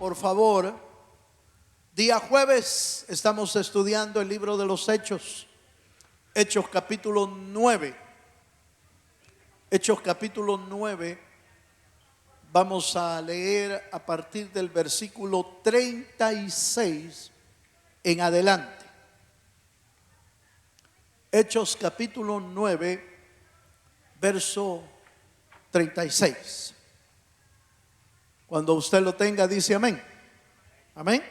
por favor. Día jueves estamos estudiando el libro de los Hechos. Hechos capítulo 9. Hechos capítulo 9. Vamos a leer a partir del versículo 36 en adelante. Hechos capítulo 9, verso 36. Cuando usted lo tenga, dice amén. Amén.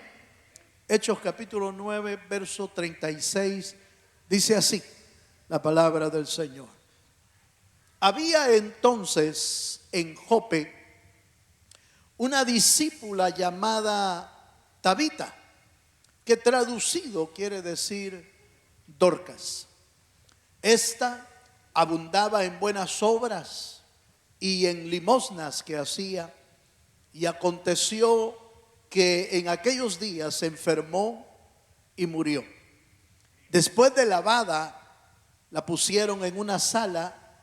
Hechos capítulo 9, verso 36, dice así la palabra del Señor. Había entonces en Jope una discípula llamada Tabita, que traducido quiere decir Dorcas. Esta abundaba en buenas obras y en limosnas que hacía. Y aconteció que en aquellos días se enfermó y murió. Después de lavada, la pusieron en una sala,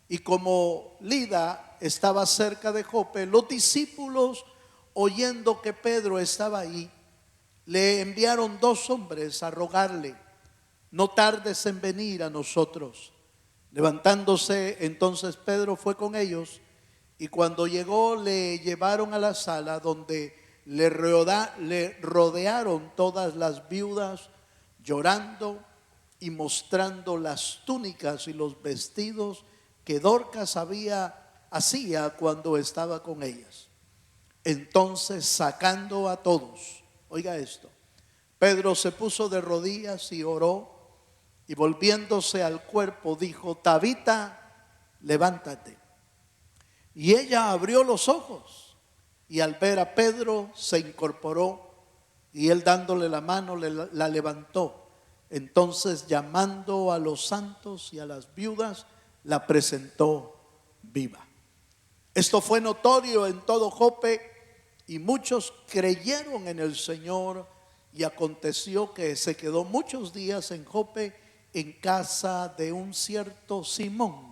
y como Lida estaba cerca de Jope, los discípulos, oyendo que Pedro estaba ahí, le enviaron 2 hombres a rogarle: no tardes en venir a nosotros. Levantándose entonces Pedro fue con ellos, y cuando llegó le llevaron a la sala donde le rodearon todas las viudas, llorando y mostrando las túnicas y los vestidos que Dorcas hacía cuando estaba con ellas. Entonces, sacando a todos, oiga esto, Pedro se puso de rodillas y oró, y volviéndose al cuerpo dijo: Tabita, levántate. Y ella abrió los ojos, y al ver a Pedro se incorporó, y él dándole la mano la levantó. Entonces, llamando a los santos y a las viudas, la presentó viva. Esto fue notorio en todo Jope, y muchos creyeron en el Señor. Y aconteció que se quedó muchos días en Jope, en casa de un cierto Simón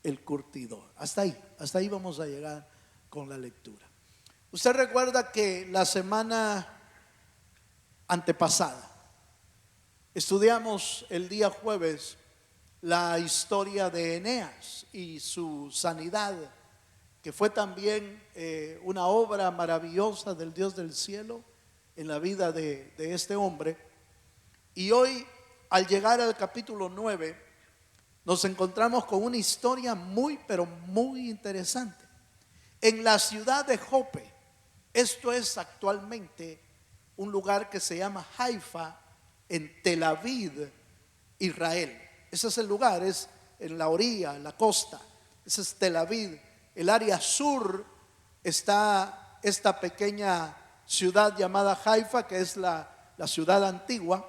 el curtidor. Hasta ahí vamos a llegar con la lectura. Usted recuerda que la semana antepasada estudiamos el día jueves la historia de Eneas y su sanidad, que fue también una obra maravillosa del Dios del cielo en la vida de este hombre. Y hoy, al llegar al capítulo 9, nos encontramos con una historia muy, pero muy interesante. En la ciudad de Jope, esto es actualmente un lugar que se llama Haifa, en Tel Aviv, Israel. Ese es el lugar, es en la orilla, en la costa. Ese es Tel Aviv. El área sur está esta pequeña ciudad llamada Haifa, que es la ciudad antigua.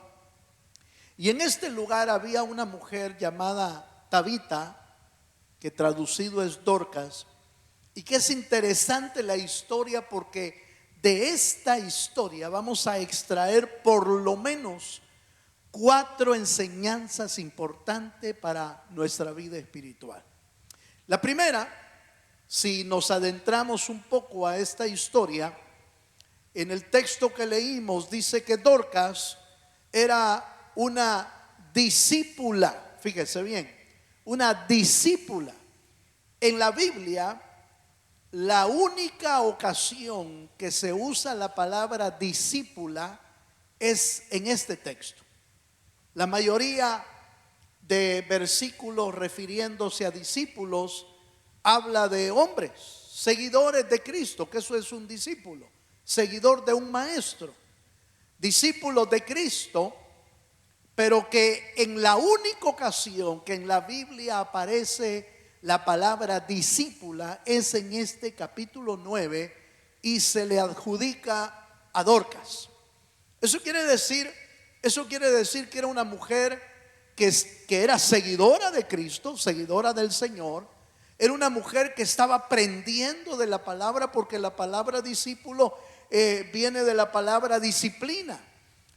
Y en este lugar había una mujer llamada Tabita, que traducido es Dorcas, y que es interesante la historia, porque de esta historia vamos a extraer por lo menos 4 enseñanzas importantes para nuestra vida espiritual. La primera, si nos adentramos un poco a esta historia, en el texto que leímos dice que Dorcas era una discípula. Fíjese bien, una discípula. En la Biblia, la única ocasión que se usa la palabra discípula es en este texto. La mayoría de versículos refiriéndose a discípulos habla de hombres, seguidores de Cristo, que eso es un discípulo, seguidor de un maestro, discípulos de Cristo. Pero que en la única ocasión que en la Biblia aparece la palabra discípula es en este capítulo 9, y se le adjudica a Dorcas. Eso quiere decir que era una mujer que era seguidora de Cristo, seguidora del Señor. Era una mujer que estaba aprendiendo de la palabra, porque la palabra discípulo viene de la palabra disciplina.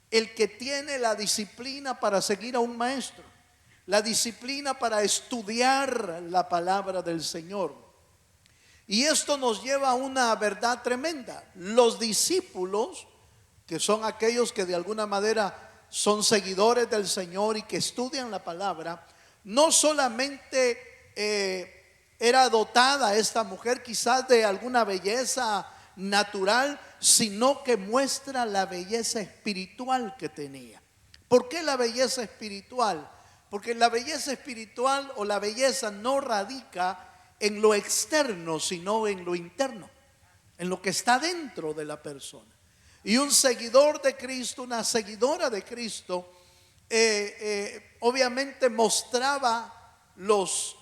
El que tiene la disciplina para seguir a un maestro, la disciplina para estudiar la palabra del Señor. Y esto nos lleva a una verdad tremenda. Los discípulos, que son aquellos que de alguna manera son seguidores del Señor y que estudian la palabra, no solamente era dotada esta mujer quizás de alguna belleza natural, sino que muestra la belleza espiritual que tenía. ¿Por qué la belleza espiritual? Porque la belleza espiritual o la belleza no radica en lo externo, sino en lo interno, en lo que está dentro de la persona. Y un seguidor de Cristo, una seguidora de Cristo, obviamente mostraba los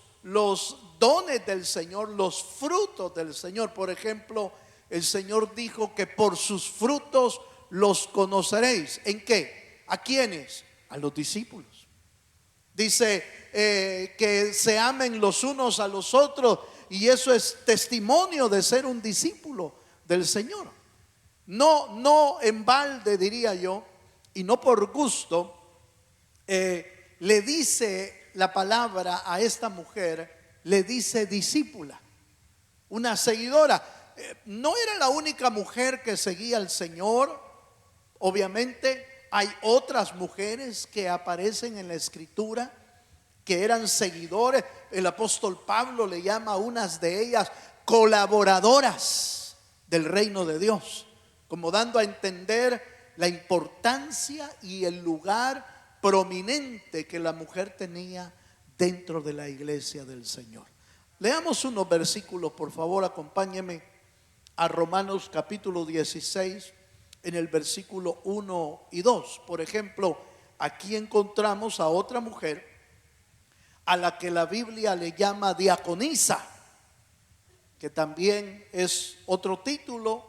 dones del Señor, los frutos del Señor. Por ejemplo, el Señor dijo que por sus frutos los conoceréis. ¿En qué? ¿A quiénes? A los discípulos. Dice que se amen los unos a los otros, y eso es testimonio de ser un discípulo del Señor. No en balde, diría yo, y no por gusto, le dice la palabra a esta mujer, le dice discípula, una seguidora. No era la única mujer que seguía al Señor. Obviamente hay otras mujeres que aparecen en la Escritura que eran seguidores. El apóstol Pablo le llama a unas de ellas colaboradoras del reino de Dios, como dando a entender la importancia y el lugar prominente que la mujer tenía dentro de la iglesia del Señor. Leamos unos versículos, por favor, acompáñeme a Romanos capítulo 16, en el versículo 1 y 2. Por ejemplo, aquí encontramos a otra mujer a la que la Biblia le llama diaconisa, que también es otro título,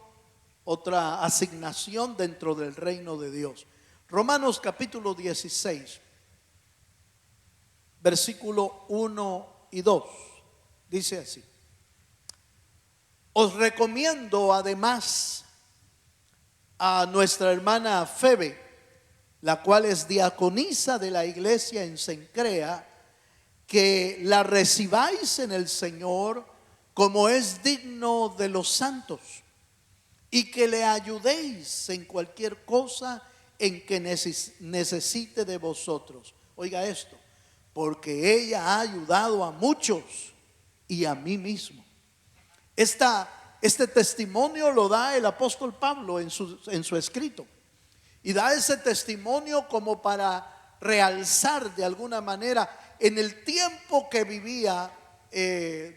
otra asignación dentro del reino de Dios. Romanos capítulo 16, versículo 1 y 2, dice así: os recomiendo además a nuestra hermana Febe, la cual es diaconisa de la iglesia en Cencrea, que la recibáis en el Señor como es digno de los santos, y que le ayudéis en cualquier cosa en que necesite de vosotros. Oiga esto: porque ella ha ayudado a muchos y a mí mismo. Este testimonio lo da el apóstol Pablo en su escrito, y da ese testimonio como para realzar de alguna manera en el tiempo que vivía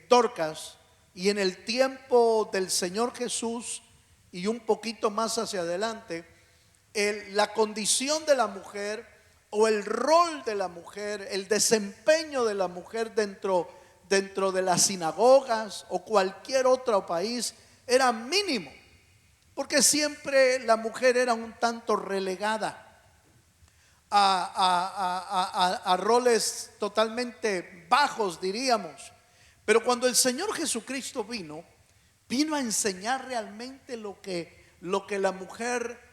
Dorcas, y en el tiempo del Señor Jesús, y un poquito más hacia adelante, la condición de la mujer o el rol de la mujer, el desempeño de la mujer dentro de las sinagogas o cualquier otro país era mínimo, porque siempre la mujer era un tanto relegada a roles totalmente bajos, diríamos. Pero cuando el Señor Jesucristo vino a enseñar realmente lo que la mujer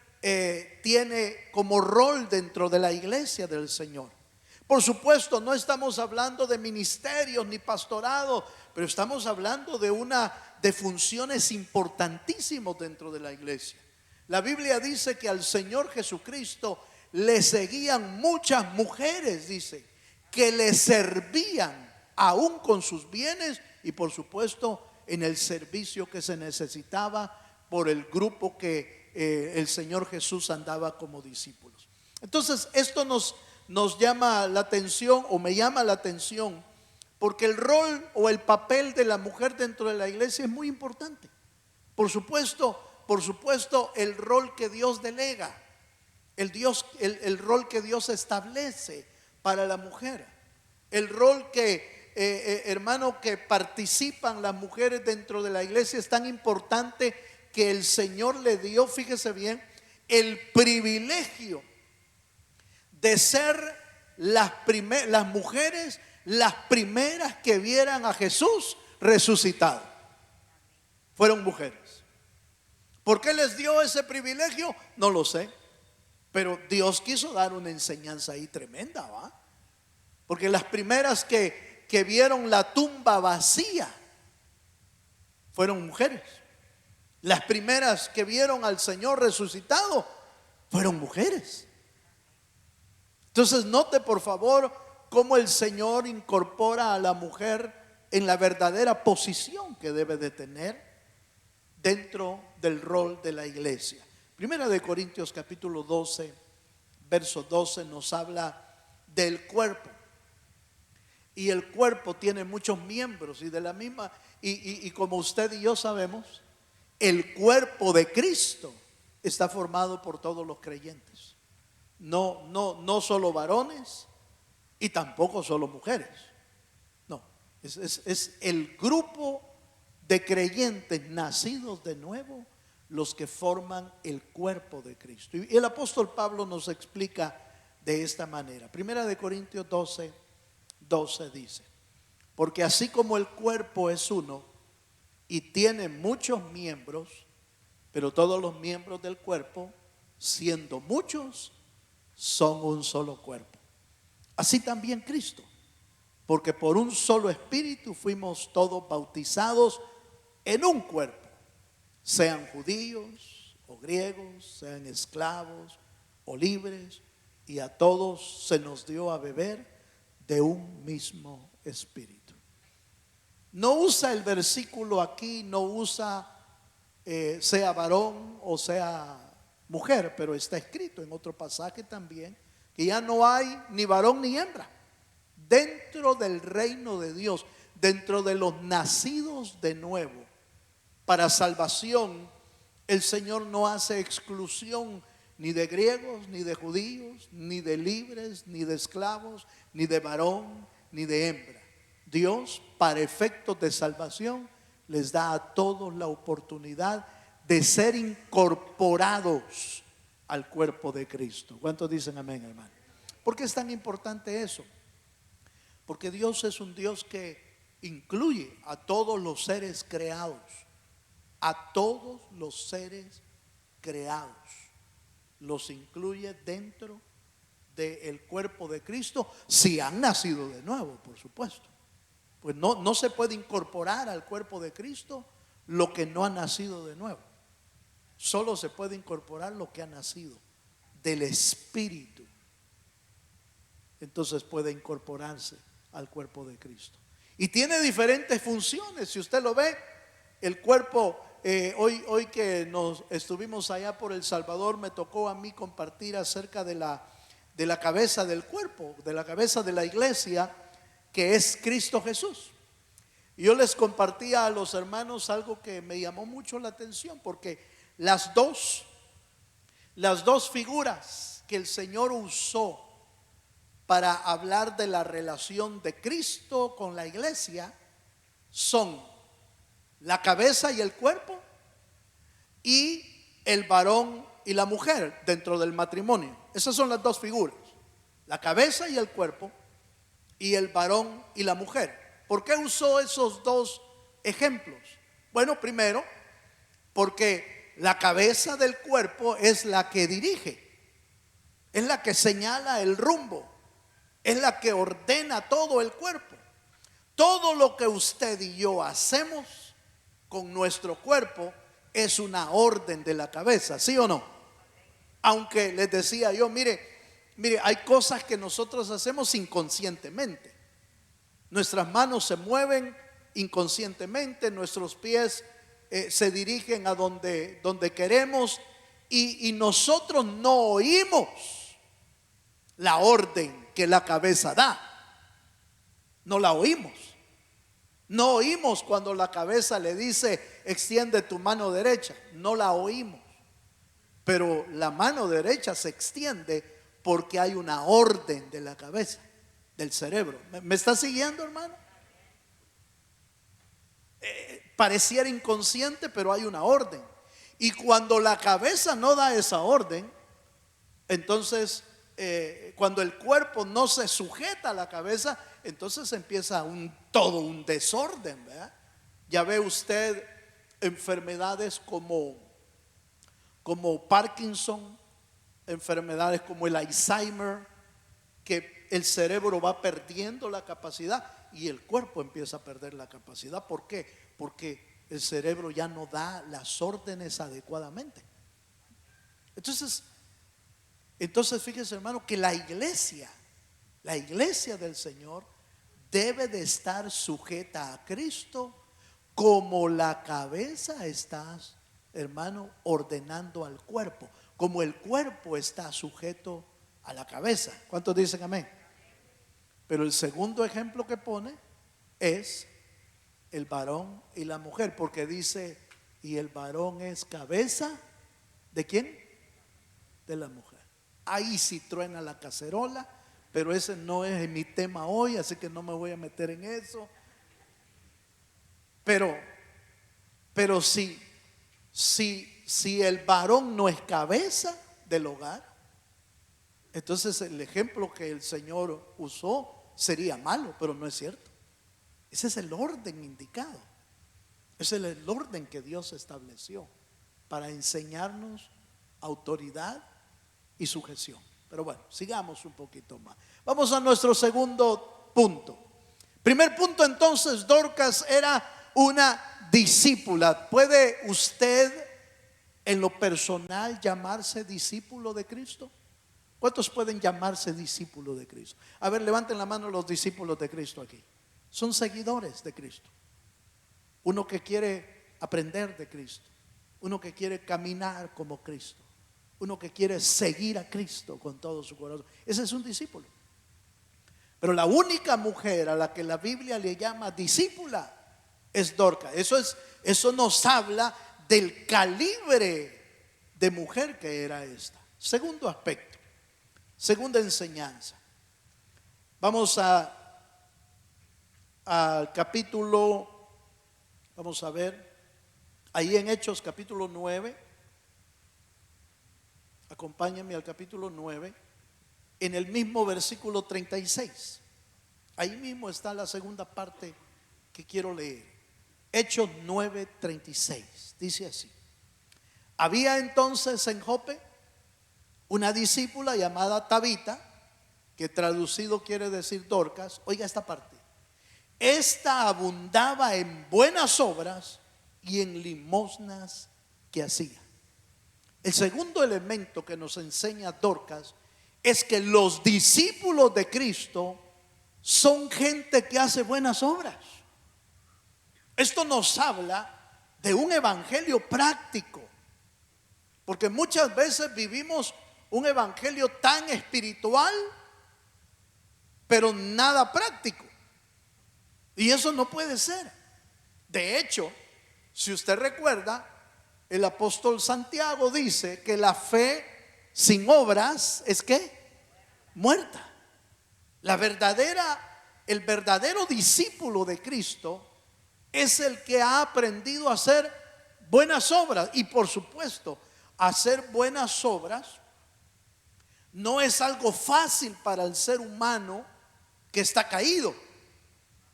tiene como rol dentro de la iglesia del Señor. Por supuesto, no estamos hablando de ministerios ni pastorado, pero estamos hablando de funciones importantísimas dentro de la iglesia. La Biblia dice que al Señor Jesucristo le seguían muchas mujeres, dice, que le servían aún con sus bienes y por supuesto en el servicio que se necesitaba por el grupo que el Señor Jesús andaba como discípulos. Entonces esto nos llama la atención, o me llama la atención, porque el rol o el papel de la mujer dentro de la iglesia es muy importante. Por supuesto, el rol que Dios delega, el rol que Dios establece para la mujer, el rol que hermano, que participan las mujeres dentro de la iglesia es tan importante que el Señor le dio, fíjese bien, el privilegio de ser las mujeres las primeras que vieran a Jesús resucitado. Fueron mujeres. ¿Por qué les dio ese privilegio? No lo sé, pero Dios quiso dar una enseñanza ahí tremenda, ¿va? Porque las primeras que vieron la tumba vacía fueron mujeres. Las primeras que vieron al Señor resucitado fueron mujeres. Entonces note por favor cómo el Señor incorpora a la mujer en la verdadera posición que debe de tener dentro del rol de la iglesia. Primera de Corintios capítulo 12, verso 12 nos habla del cuerpo. Y el cuerpo tiene muchos miembros y de la misma, y como usted y yo sabemos, el cuerpo de Cristo está formado por todos los creyentes. No solo varones y tampoco solo mujeres. No, es el grupo de creyentes nacidos de nuevo los que forman el cuerpo de Cristo. Y el apóstol Pablo nos explica de esta manera. Primera de Corintios 12 dice: porque así como el cuerpo es uno y tiene muchos miembros, pero todos los miembros del cuerpo, siendo muchos, son un solo cuerpo. Así también Cristo, porque por un solo espíritu fuimos todos bautizados en un cuerpo, sean judíos o griegos, sean esclavos o libres, y a todos se nos dio a beber de un mismo espíritu. No usa el versículo aquí, no usa sea varón o sea mujer, pero está escrito en otro pasaje también que ya no hay ni varón ni hembra dentro del reino de Dios, dentro de los nacidos de nuevo. Para salvación, el Señor no hace exclusión ni de griegos, ni de judíos, ni de libres, ni de esclavos, ni de varón, ni de hembra. Dios, para efectos de salvación, les da a todos la oportunidad de ser incorporados al cuerpo de Cristo. ¿Cuántos dicen amén, hermano? ¿Por qué es tan importante eso? Porque Dios es un Dios que incluye a todos los seres creados. A todos los seres creados los incluye dentro del cuerpo de Cristo, si han nacido de nuevo, por supuesto. Pues no se puede incorporar al cuerpo de Cristo lo que no ha nacido de nuevo. Solo se puede incorporar lo que ha nacido del Espíritu. Entonces puede incorporarse al cuerpo de Cristo. Y tiene diferentes funciones. Si usted lo ve, el cuerpo, hoy que nos estuvimos allá por El Salvador, me tocó a mí compartir acerca de la cabeza del cuerpo, de la cabeza de la iglesia, que es Cristo Jesús. Y yo les compartía a los hermanos algo que me llamó mucho la atención, porque las dos figuras que el Señor usó para hablar de la relación de Cristo con la iglesia son la cabeza y el cuerpo, y el varón y la mujer dentro del matrimonio. Esas son las dos figuras: la cabeza y el cuerpo, y el varón y la mujer. ¿Por qué usó esos dos ejemplos? Bueno, primero, porque la cabeza del cuerpo es la que dirige, es la que señala el rumbo, es la que ordena todo el cuerpo. Todo lo que usted y yo hacemos con nuestro cuerpo es una orden de la cabeza, ¿sí o no? Aunque les decía yo, mire, hay cosas que nosotros hacemos inconscientemente. Nuestras manos se mueven inconscientemente, nuestros pies se dirigen a donde queremos, y nosotros no oímos la orden que la cabeza da. No la oímos. No oímos cuando la cabeza le dice: extiende tu mano derecha. No la oímos. Pero la mano derecha se extiende porque hay una orden de la cabeza, del cerebro. ¿Me está siguiendo, hermano? Pareciera inconsciente, pero hay una orden. Y cuando la cabeza no da esa orden, entonces cuando el cuerpo no se sujeta a la cabeza, entonces empieza todo un desorden, ¿verdad? Ya ve usted enfermedades como Parkinson, enfermedades como el Alzheimer, que el cerebro va perdiendo la capacidad y el cuerpo empieza a perder la capacidad. ¿Por qué? Porque el cerebro ya no da las órdenes adecuadamente. Entonces fíjese, hermano, que la iglesia del Señor debe de estar sujeta a Cristo, como la cabeza está, hermano, ordenando al cuerpo, como el cuerpo está sujeto a la cabeza. ¿Cuántos dicen amén? Pero el segundo ejemplo que pone es el varón y la mujer, porque dice, y el varón es cabeza ¿de quién? De la mujer. Ahí sí truena la cacerola, pero ese no es mi tema hoy, así que no me voy a meter en eso. Pero si el varón no es cabeza del hogar, entonces el ejemplo que el Señor usó sería malo, pero no es cierto. Ese es el orden indicado. Ese es el orden que Dios estableció para enseñarnos autoridad y sujeción. Pero bueno, sigamos un poquito más. Vamos a nuestro segundo punto. Primer punto, entonces, Dorcas era una discípula. ¿Puede usted en lo personal llamarse discípulo de Cristo? ¿Cuántos pueden llamarse discípulo de Cristo? A ver, levanten la mano los discípulos de Cristo aquí. Son seguidores de Cristo. Uno que quiere aprender de Cristo, uno que quiere caminar como Cristo, uno que quiere seguir a Cristo con todo su corazón. Ese es un discípulo. Pero la única mujer a la que la Biblia le llama discípula es Dorcas. Eso nos habla del calibre de mujer que era esta. Segundo aspecto, segunda enseñanza. Vamos al capítulo, vamos a ver, ahí en Hechos capítulo 9. Acompáñenme al capítulo 9, en el mismo versículo 36. Ahí mismo está la segunda parte que quiero leer. Hechos 9:36. Dice así: había entonces en Jope una discípula llamada Tabita, que traducido quiere decir Dorcas. Oiga esta parte: esta abundaba en buenas obras y en limosnas que hacía. El segundo elemento que nos enseña Dorcas es que los discípulos de Cristo son gente que hace buenas obras. Esto nos habla de un evangelio práctico, porque muchas veces vivimos un evangelio tan espiritual, pero nada práctico. Y eso no puede ser. De hecho, si usted recuerda, el apóstol Santiago dice que la fe sin obras es ¿qué? Muerta. El verdadero discípulo de Cristo es el que ha aprendido a hacer buenas obras. Y por supuesto, hacer buenas obras no es algo fácil para el ser humano que está caído,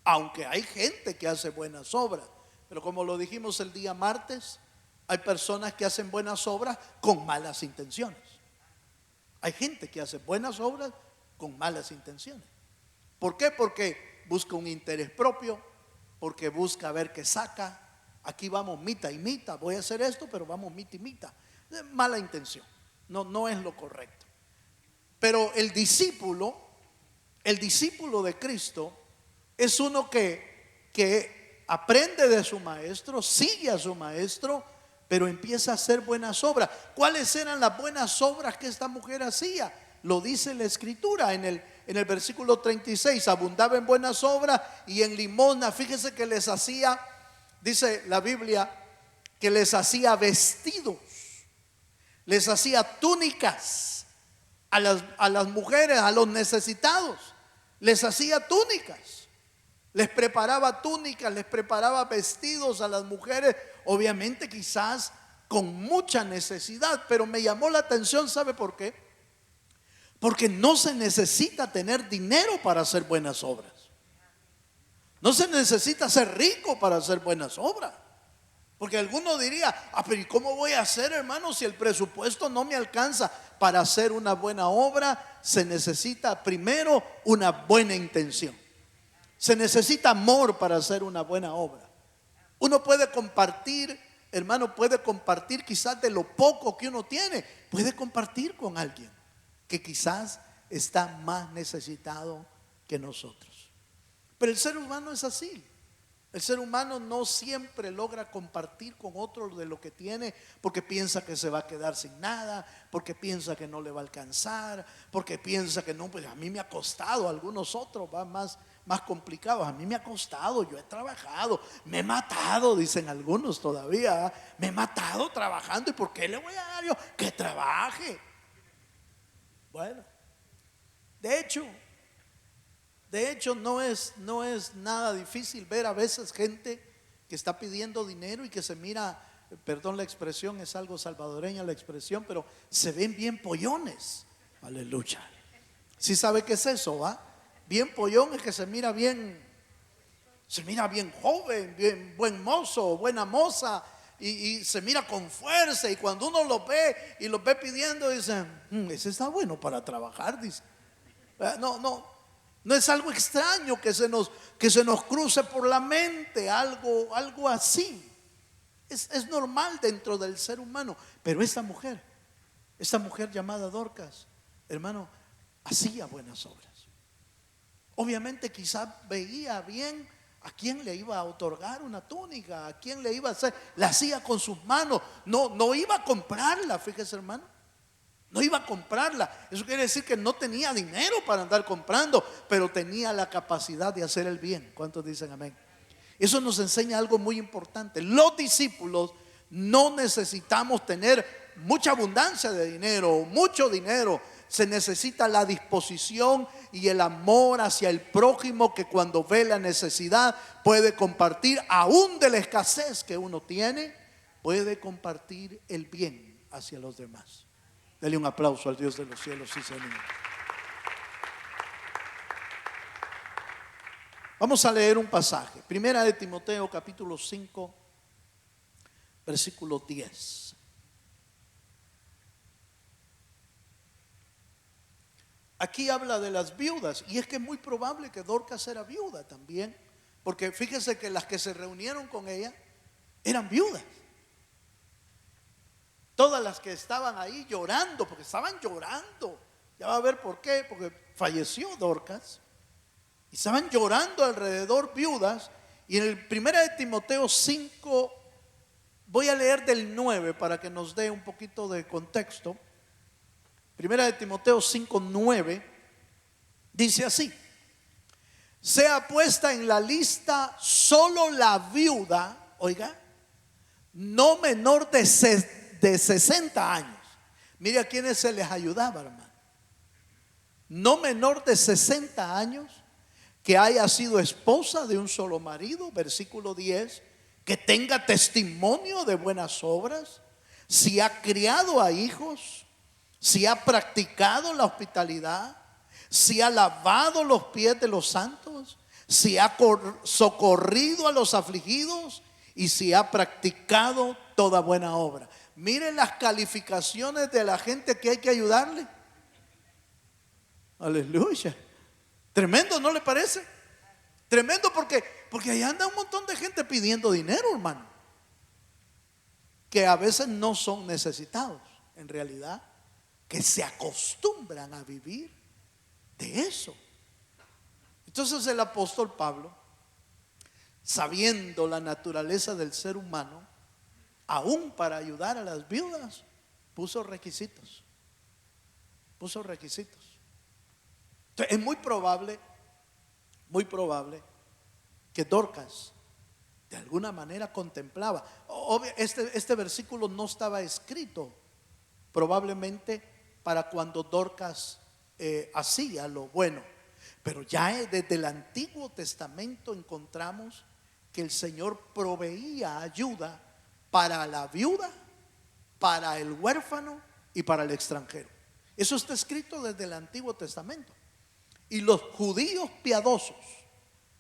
aunque hay gente que hace buenas obras. Pero como lo dijimos el día martes, hay personas que hacen buenas obras con malas intenciones. Hay gente que hace buenas obras con malas intenciones. ¿Por qué? Porque busca un interés propio, porque busca ver qué saca. Aquí vamos mita y mita, voy a hacer esto, pero vamos mita y mita. Mala intención, no es lo correcto. Pero el discípulo de Cristo es uno que aprende de su maestro, sigue a su maestro, pero empieza a hacer buenas obras. ¿Cuáles eran las buenas obras que esta mujer hacía? Lo dice la escritura en el versículo 36: abundaba en buenas obras y en limosna. Fíjese que les hacía, dice la Biblia, que les hacía vestidos, les hacía túnicas a las mujeres, a los necesitados. Les hacía túnicas, les preparaba túnicas, les preparaba vestidos a las mujeres, obviamente quizás con mucha necesidad. Pero me llamó la atención, ¿sabe por qué? Porque no se necesita tener dinero para hacer buenas obras. No se necesita ser rico para hacer buenas obras. Porque alguno diría: pero ¿y cómo voy a hacer, hermano, si el presupuesto no me alcanza para hacer una buena obra? Se necesita primero una buena intención. Se necesita amor para hacer una buena obra. Uno puede compartir, hermano, puede compartir quizás de lo poco que uno tiene. Puede compartir con alguien que quizás está más necesitado que nosotros. Pero el ser humano es así. El ser humano no siempre logra compartir con otros de lo que tiene, porque piensa que se va a quedar sin nada, porque piensa que no le va a alcanzar, porque piensa que no, pues a mí me ha costado. Algunos otros van más complicados. A mí me ha costado, yo he trabajado, me he matado, dicen algunos todavía, ¿eh? Me he matado trabajando, ¿y por qué le voy a dar yo que trabaje? Bueno, de hecho no es nada difícil ver a veces gente que está pidiendo dinero y que se mira, perdón la expresión, es algo salvadoreña la expresión, pero se ven bien pollones. Aleluya. ¿Sí sabe qué es eso, va? Bien pollón es que se mira bien joven, bien buen mozo, buena moza, y se mira con fuerza, y cuando uno los ve y los ve pidiendo, dicen, ese está bueno para trabajar, dice. No es algo extraño que se nos cruce por la mente, algo así. Es normal dentro del ser humano. Pero esta mujer llamada Dorcas, hermano, hacía buenas obras. Obviamente quizás veía bien a quién le iba a otorgar una túnica, a quién le iba a hacer, la hacía con sus manos. No iba a comprarla, fíjese, hermano. No iba a comprarla. Eso quiere decir que no tenía dinero para andar comprando, pero tenía la capacidad de hacer el bien. ¿Cuántos dicen amén? Eso nos enseña algo muy importante. Los discípulos no necesitamos tener mucha abundancia de dinero, mucho dinero. Se necesita la disposición y el amor hacia el prójimo, que cuando ve la necesidad puede compartir, aún de la escasez que uno tiene, puede compartir el bien hacia los demás. Dele un aplauso al Dios de los cielos, sí, Señor. Vamos a leer un pasaje. Primera de Timoteo, capítulo 5, versículo 10. Aquí habla de las viudas, y es que es muy probable que Dorcas era viuda también, porque fíjese que las que se reunieron con ella eran viudas. Todas las que estaban ahí llorando, porque estaban llorando. Ya va a ver por qué, porque falleció Dorcas. Y estaban llorando alrededor viudas. Y en el 1 de Timoteo 5, voy a leer del 9 para que nos dé un poquito de contexto. 1 de Timoteo 5, 9, dice así: sea puesta en la lista solo la viuda, oiga, no menor de 60 años. Mire a quienes se les ayudaba, hermano. No menor de 60 años, que haya sido esposa de un solo marido, versículo 10, que tenga testimonio de buenas obras, si ha criado a hijos, si ha practicado la hospitalidad, si ha lavado los pies de los santos, si ha socorrido a los afligidos y si ha practicado toda buena obra. Miren las calificaciones de la gente que hay que ayudarle. Aleluya. Tremendo, ¿no le parece? Tremendo, porque ahí anda un montón de gente pidiendo dinero, hermano, que a veces no son necesitados, en realidad, que se acostumbran a vivir de eso. Entonces el apóstol Pablo, sabiendo la naturaleza del ser humano, aún para ayudar a las viudas, puso requisitos. Entonces, es muy probable que Dorcas de alguna manera contemplaba. Este versículo no estaba escrito probablemente para cuando Dorcas hacía lo bueno, pero ya desde el Antiguo Testamento encontramos que el Señor proveía ayuda para la viuda, para el huérfano y para el extranjero. Eso está escrito desde el Antiguo Testamento. Y los judíos piadosos,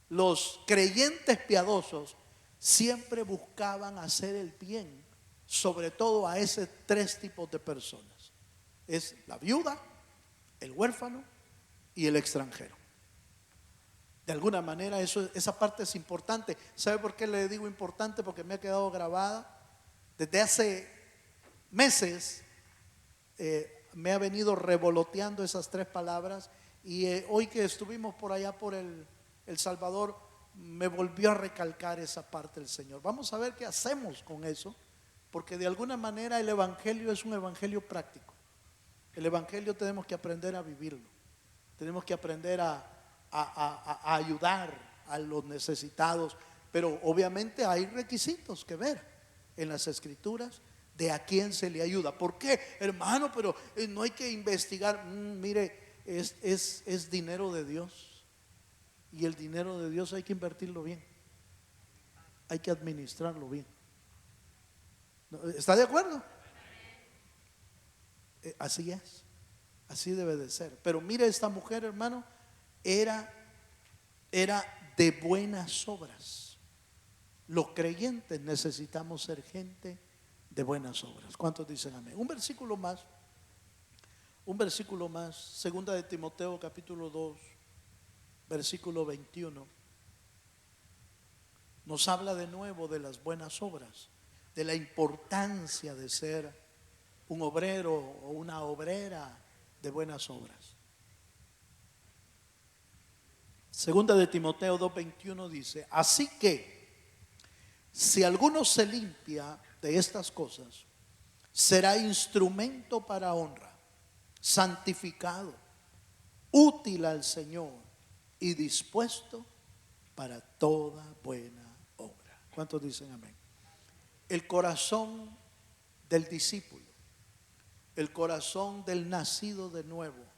los creyentes piadosos, siempre buscaban hacer el bien, sobre todo a esos tres tipos de personas: es la viuda, el huérfano y el extranjero. De alguna manera esa parte es importante. ¿Sabe por qué le digo importante? Porque me ha quedado grabada. Desde hace meses me ha venido revoloteando esas tres palabras. Y hoy que estuvimos por allá por el Salvador, me volvió a recalcar esa parte del Señor. Vamos a ver qué hacemos con eso, porque de alguna manera el evangelio es un evangelio práctico. El evangelio tenemos que aprender a vivirlo. Tenemos que aprender a ayudar a los necesitados, pero obviamente hay requisitos que ver en las escrituras de a quién se le ayuda. ¿Por qué, hermano? Pero no hay que investigar. Mire, es dinero de Dios, y el dinero de Dios hay que invertirlo bien, hay que administrarlo bien. ¿Está de acuerdo? Así es, así debe de ser. Pero mire, esta mujer, hermano, era de buenas obras. Los creyentes necesitamos ser gente de buenas obras. ¿Cuántos dicen amén? Un versículo más, segunda de Timoteo capítulo 2, versículo 21. Nos habla de nuevo de las buenas obras, de la importancia de ser un obrero o una obrera de buenas obras. Segunda de Timoteo 2:21 dice: así que si alguno se limpia de estas cosas, será instrumento para honra, santificado, útil al Señor y dispuesto para toda buena obra. ¿Cuántos dicen amén? El corazón del discípulo, el corazón del nacido de nuevo,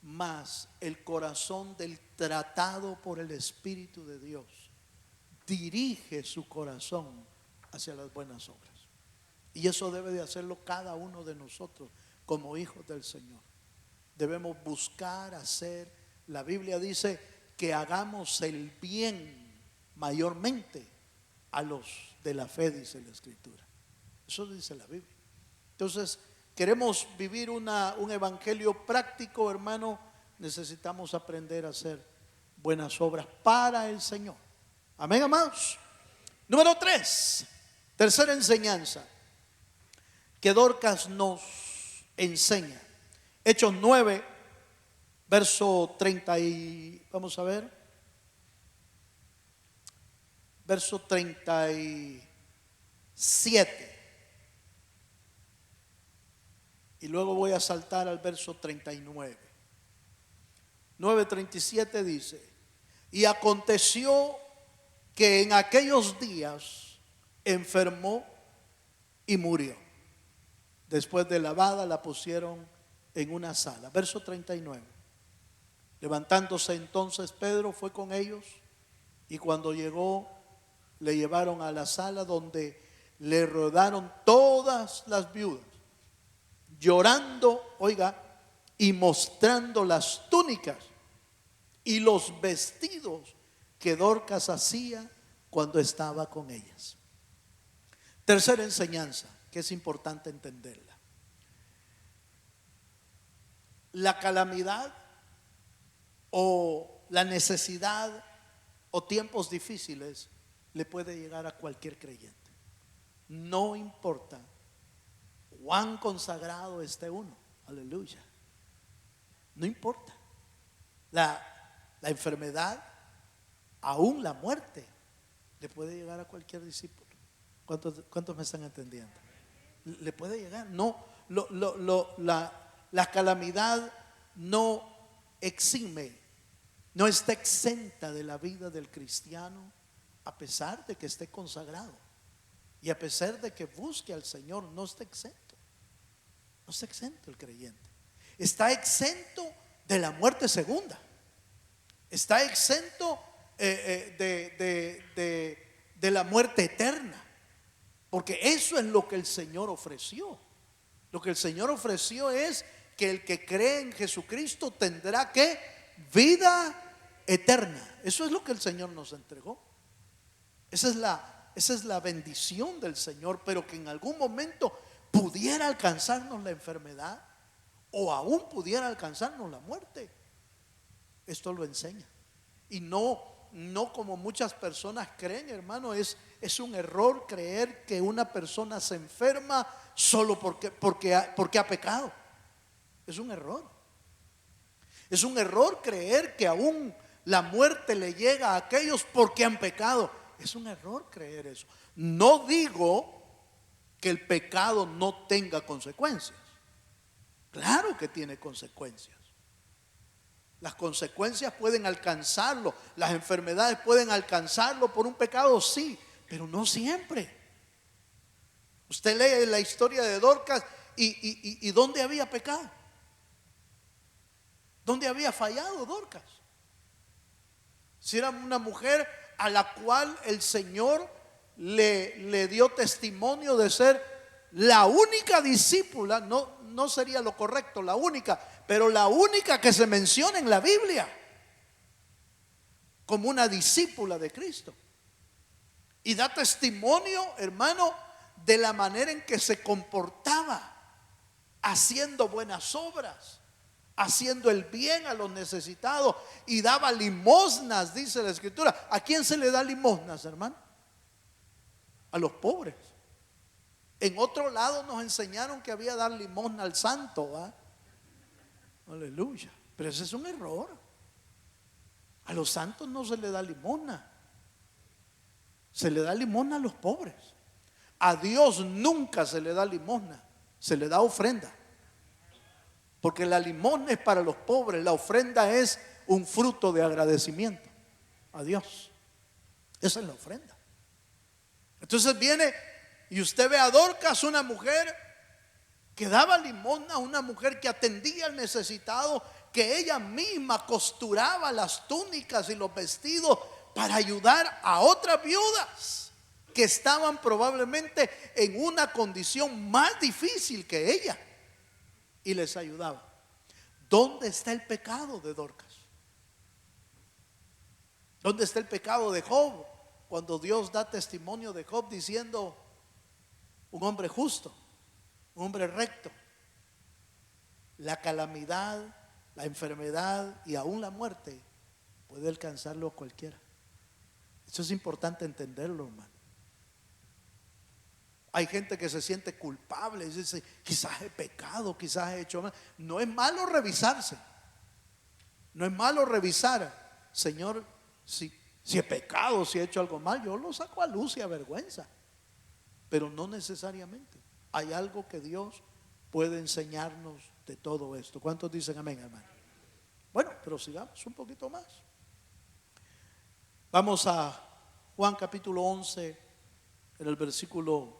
más el corazón del tratado por el Espíritu de Dios, dirige su corazón hacia las buenas obras. Y eso debe de hacerlo cada uno de nosotros como hijos del Señor. Debemos buscar hacer, la Biblia dice que hagamos el bien mayormente a los de la fe, dice la Escritura. Eso dice la Biblia. Entonces, queremos vivir un evangelio práctico, hermano. Necesitamos aprender a hacer buenas obras para el Señor. Amén, amados. Número 3, tercera enseñanza que Dorcas nos enseña. Hechos 9, verso 30 y vamos a ver, verso 37. Y luego voy a saltar al verso 39. 9:37 dice: y aconteció que en aquellos días enfermó y murió. Después de lavada la pusieron en una sala. Verso 39. Levantándose entonces Pedro fue con ellos, y cuando llegó le llevaron a la sala donde le rodearon todas las viudas, llorando, oiga, y mostrando las túnicas y los vestidos que Dorcas hacía cuando estaba con ellas. Tercera enseñanza que es importante entenderla: la calamidad o la necesidad o tiempos difíciles le puede llegar a cualquier creyente. No importa cuán consagrado esté uno, aleluya. No importa. La enfermedad, aún la muerte, le puede llegar a cualquier discípulo. ¿Cuántos me están entendiendo? Le puede llegar. No, la calamidad no exime, no está exenta de la vida del cristiano, a pesar de que esté consagrado y a pesar de que busque al Señor. No está exento. No está exento el creyente. Está exento de la muerte segunda. Está exento de la muerte eterna. Porque eso es lo que el Señor ofreció. Lo que el Señor ofreció es que el que cree en Jesucristo tendrá ¿qué? Vida eterna. Eso es lo que el Señor nos entregó. Esa es la bendición del Señor. Pero que en algún momento pudiera alcanzarnos la enfermedad, o aún pudiera alcanzarnos la muerte. Esto lo enseña. Y no como muchas personas creen, hermano, es un error creer que una persona se enferma solo porque ha pecado. Es un error. Es un error creer que aún la muerte le llega a aquellos porque han pecado. Es un error creer eso. No digo que el pecado no tenga consecuencias. Claro que tiene consecuencias. Las consecuencias pueden alcanzarlo, las enfermedades pueden alcanzarlo por un pecado, sí, pero no siempre. Usted lee la historia de Dorcas y ¿dónde había pecado? ¿Dónde había fallado Dorcas? Si era una mujer a la cual el Señor le dio testimonio de ser la única discípula, no sería lo correcto, la única, pero la única que se menciona en la Biblia como una discípula de Cristo. Y da testimonio, hermano, de la manera en que se comportaba, haciendo buenas obras, haciendo el bien a los necesitados, y daba limosnas, dice la Escritura. ¿A quién se le da limosnas, hermano? A los pobres. En otro lado nos enseñaron que había dar limosna al santo, ¿va? Aleluya. Pero ese es un error. A los santos no se le da limosna. Se le da limosna a los pobres. A Dios nunca se le da limosna, se le da ofrenda. Porque la limosna es para los pobres, la ofrenda es un fruto de agradecimiento a Dios. Esa es la ofrenda. Entonces viene y usted ve a Dorcas, una mujer que daba limosna, una mujer que atendía al necesitado, que ella misma costuraba las túnicas y los vestidos para ayudar a otras viudas que estaban probablemente en una condición más difícil que ella, y les ayudaba. ¿Dónde está el pecado de Dorcas? ¿Dónde está el pecado de Job? Cuando Dios da testimonio de Job diciendo: un hombre justo, un hombre recto, la calamidad, la enfermedad y aún la muerte puede alcanzarlo a cualquiera. Eso es importante entenderlo, hermano. Hay gente que se siente culpable y dice: quizás he pecado, quizás he hecho mal. No es malo revisarse. No es malo revisar. Señor, si he pecado, si he hecho algo mal, yo lo saco a luz y a vergüenza. Pero no necesariamente. Hay algo que Dios puede enseñarnos de todo esto. ¿Cuántos dicen amén, hermano? Bueno, pero sigamos un poquito más. Vamos a Juan capítulo 11, en el versículo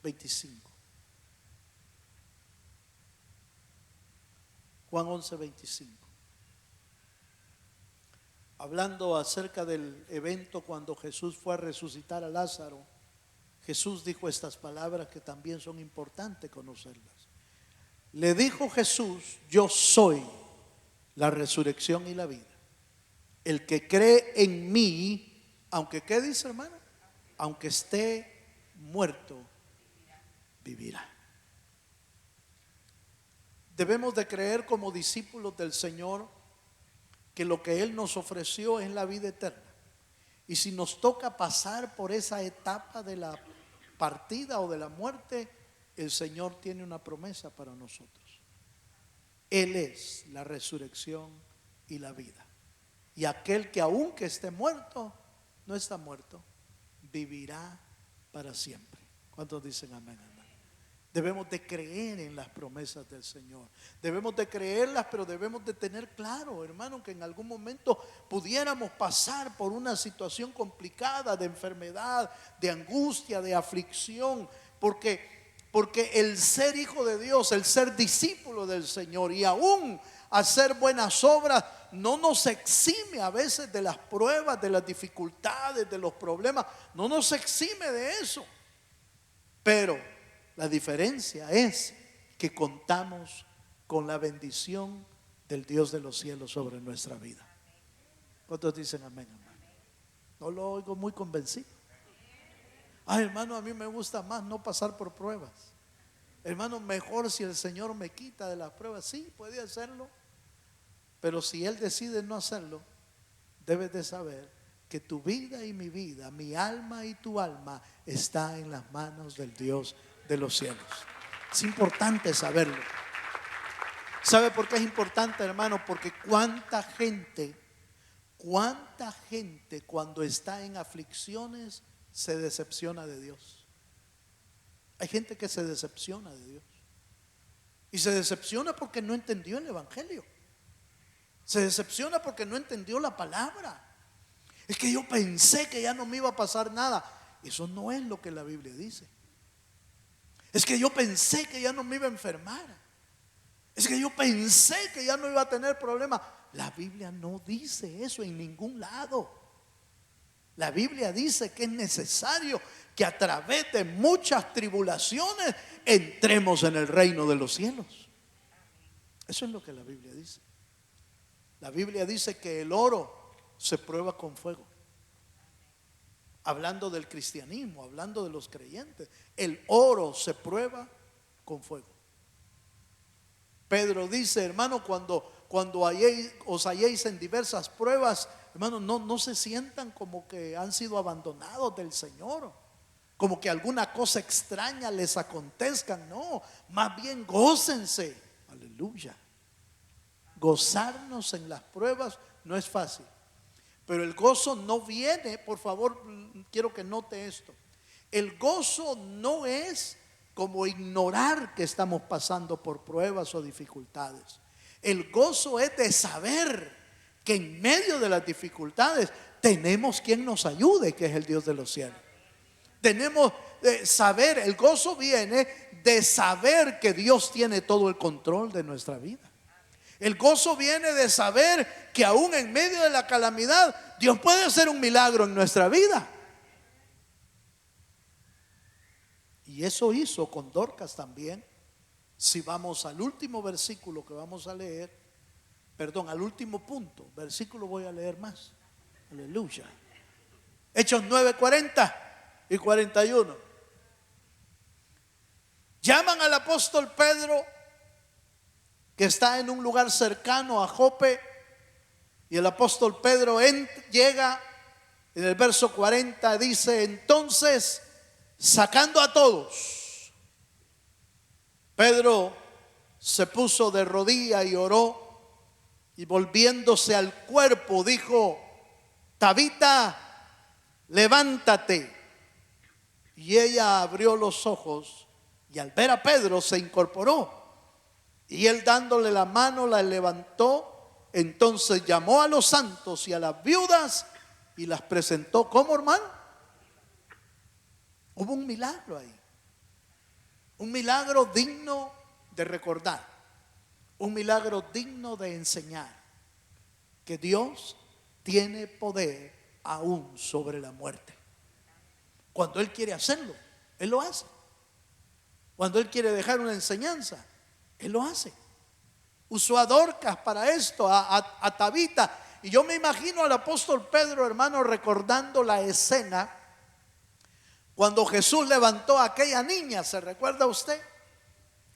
25. Juan 11, 25. Hablando acerca del evento cuando Jesús fue a resucitar a Lázaro, Jesús dijo estas palabras que también son importantes conocerlas. Le dijo Jesús: yo soy la resurrección y la vida. El que cree en mí, aunque, ¿qué dice, hermano? Aunque esté muerto, vivirá. Debemos de creer como discípulos del Señor que lo que Él nos ofreció es la vida eterna. Y si nos toca pasar por esa etapa de la partida o de la muerte, el Señor tiene una promesa para nosotros. Él es la resurrección y la vida. Y aquel que aunque esté muerto, no está muerto, vivirá para siempre. ¿Cuántos dicen amén, hermano? Debemos de creer en las promesas del Señor. Debemos de creerlas, pero debemos de tener claro, hermano, que en algún momento pudiéramos pasar por una situación complicada de enfermedad, de angustia, de aflicción, porque el ser hijo de Dios, el ser discípulo del Señor y aún hacer buenas obras no nos exime a veces de las pruebas, de las dificultades, de los problemas. No nos exime de eso. Pero la diferencia es que contamos con la bendición del Dios de los cielos sobre nuestra vida. ¿Cuántos dicen amén, hermano? No lo oigo muy convencido. Ay, hermano, a mí me gusta más no pasar por pruebas. Hermano, mejor si el Señor me quita de las pruebas. Sí, puede hacerlo, pero si Él decide no hacerlo, debes de saber que tu vida y mi vida, mi alma y tu alma está en las manos del Dios de los cielos. Es importante saberlo. ¿Sabe por qué es importante, hermano? Porque cuánta gente cuando está en aflicciones se decepciona de Dios. Hay gente que se decepciona de Dios. Y se decepciona porque no entendió el evangelio. Se decepciona porque no entendió la palabra. Es que yo pensé que ya no me iba a pasar nada. Eso no es lo que la Biblia dice. Es que yo pensé que ya no me iba a enfermar. Es que yo pensé que ya no iba a tener problemas. La Biblia no dice eso en ningún lado. La Biblia dice que es necesario que a través de muchas tribulaciones entremos en el reino de los cielos. Eso es lo que la Biblia dice. La Biblia dice que el oro se prueba con fuego. Hablando del cristianismo, hablando de los creyentes, el oro se prueba con fuego. Pedro dice, hermano, cuando os halléis en diversas pruebas, hermano, no se sientan como que han sido abandonados del Señor, como que alguna cosa extraña les acontezca. No, más bien gócense. Aleluya. Gozarnos en las pruebas no es fácil, pero el gozo no viene, por favor, quiero que note esto. El gozo no es como ignorar que estamos pasando por pruebas o dificultades. El gozo es de saber que en medio de las dificultades tenemos quien nos ayude, que es el Dios de los cielos. Tenemos saber, el gozo viene de saber que Dios tiene todo el control de nuestra vida. El gozo viene de saber que aún en medio de la calamidad Dios puede hacer un milagro en nuestra vida. Y eso hizo con Dorcas también. Si vamos al último versículo que vamos a leer, perdón, al último punto, versículo voy a leer más. Aleluya. Hechos 9, 40 y 41. Llaman al apóstol Pedro, que está en un lugar cercano a Jope, y el apóstol Pedro llega. En el verso 40 dice: entonces, sacando a todos, Pedro se puso de rodilla y oró, y volviéndose al cuerpo dijo: Tabita, levántate. Y ella abrió los ojos, y al ver a Pedro se incorporó, y él dándole la mano la levantó. Entonces llamó a los santos y a las viudas y las presentó. ¿Cómo, hermano? Hubo un milagro ahí, un milagro digno de recordar, un milagro digno de enseñar, que Dios tiene poder aún sobre la muerte. Cuando Él quiere hacerlo, Él lo hace. Cuando Él quiere dejar una enseñanza, Él lo hace. Usó a Dorcas para esto, a Tabita. Y yo me imagino al apóstol Pedro, hermano, recordando la escena cuando Jesús levantó a aquella niña. ¿Se recuerda usted?